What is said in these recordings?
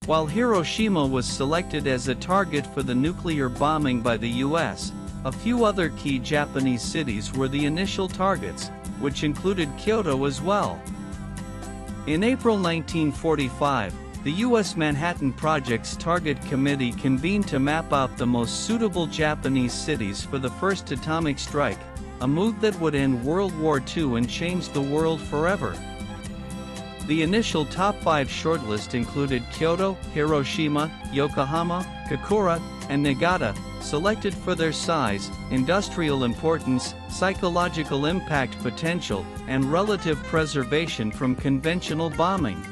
While Hiroshima was selected as a target for the nuclear bombing by the US, a few other key Japanese cities were the initial targets, which included Kyoto as well. In April 1945, the U.S. Manhattan Project's Target Committee convened to map out the most suitable Japanese cities for the first atomic strike, a move that would end World War II and change the world forever. The initial top 5 shortlist included Kyoto, Hiroshima, Yokohama, Kokura, and Niigata, selected for their size, industrial importance, psychological impact potential, and relative preservation from conventional bombing.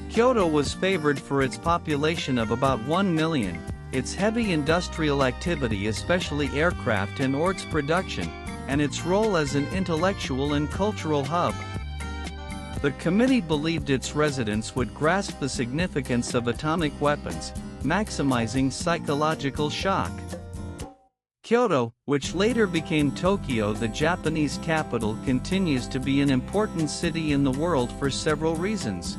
Kyoto was favored for its population of about 1 million, its heavy industrial activity especially aircraft and ores production, and its role as an intellectual and cultural hub. The committee believed its residents would grasp the significance of atomic weapons, maximizing psychological shock. Kyoto, which later became Tokyo, the Japanese capital, continues to be an important city in the world for several reasons.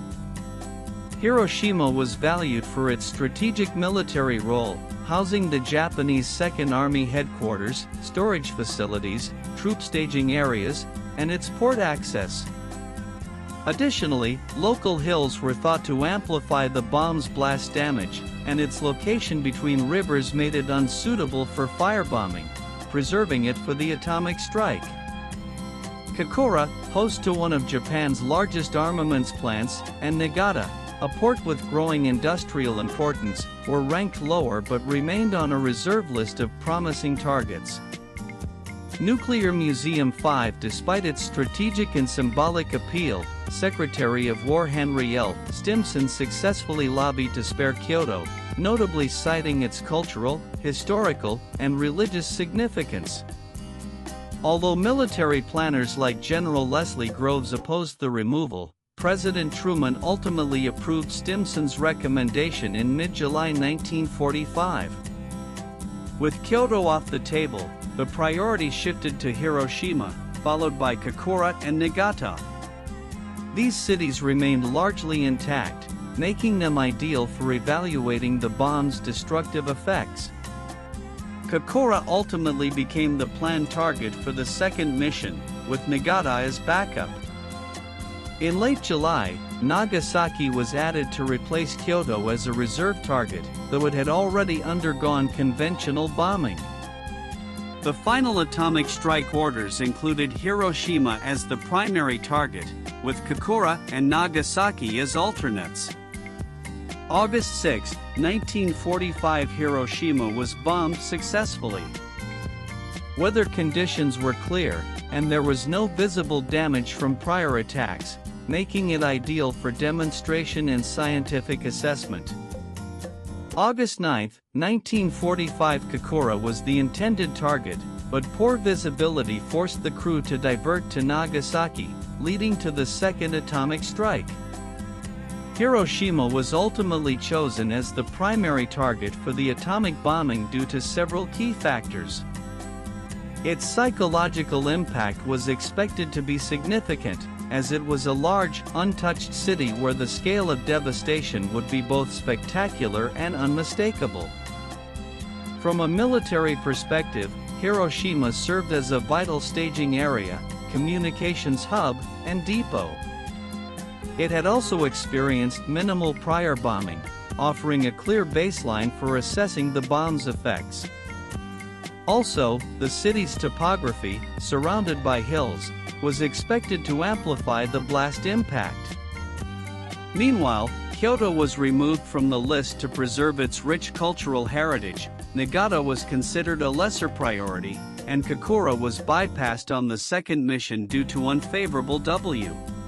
Hiroshima was valued for its strategic military role, housing the Japanese Second Army headquarters, storage facilities, troop staging areas, and its port access. Additionally, local hills were thought to amplify the bomb's blast damage, and its location between rivers made it unsuitable for firebombing, preserving it for the atomic strike. Kokura, host to one of Japan's largest armaments plants, and Niigata, a port with growing industrial importance, were ranked lower but remained on a reserve list of promising targets. Nuclear Museum 5. Despite its strategic and symbolic appeal, Secretary of War Henry L. Stimson successfully lobbied to spare Kyoto, notably citing its cultural, historical, and religious significance. Although military planners like General Leslie Groves opposed the removal, President Truman ultimately approved Stimson's recommendation in mid-July 1945. With Kyoto off the table, the priority shifted to Hiroshima, followed by Kokura and Niigata. These cities remained largely intact, making them ideal for evaluating the bomb's destructive effects. Kokura ultimately became the planned target for the second mission, with Niigata as backup. In late July, Nagasaki was added to replace Kyoto as a reserve target, though it had already undergone conventional bombing. The final atomic strike orders included Hiroshima as the primary target, with Kokura and Nagasaki as alternates. August 6, 1945, Hiroshima was bombed successfully. Weather conditions were clear, and there was no visible damage from prior attacks, making it ideal for demonstration and scientific assessment. August 9, 1945, Kokura was the intended target, but poor visibility forced the crew to divert to Nagasaki, leading to the second atomic strike. Hiroshima was ultimately chosen as the primary target for the atomic bombing due to several key factors. Its psychological impact was expected to be significant, as it was a large, untouched city where the scale of devastation would be both spectacular and unmistakable. From a military perspective, Hiroshima served as a vital staging area, communications hub, and depot. It had also experienced minimal prior bombing, offering a clear baseline for assessing the bomb's effects. Also, the city's topography, surrounded by hills, was expected to amplify the blast impact. Meanwhile, Kyoto was removed from the list to preserve its rich cultural heritage, Niigata was considered a lesser priority, and Kokura was bypassed on the second mission due to unfavorable weather.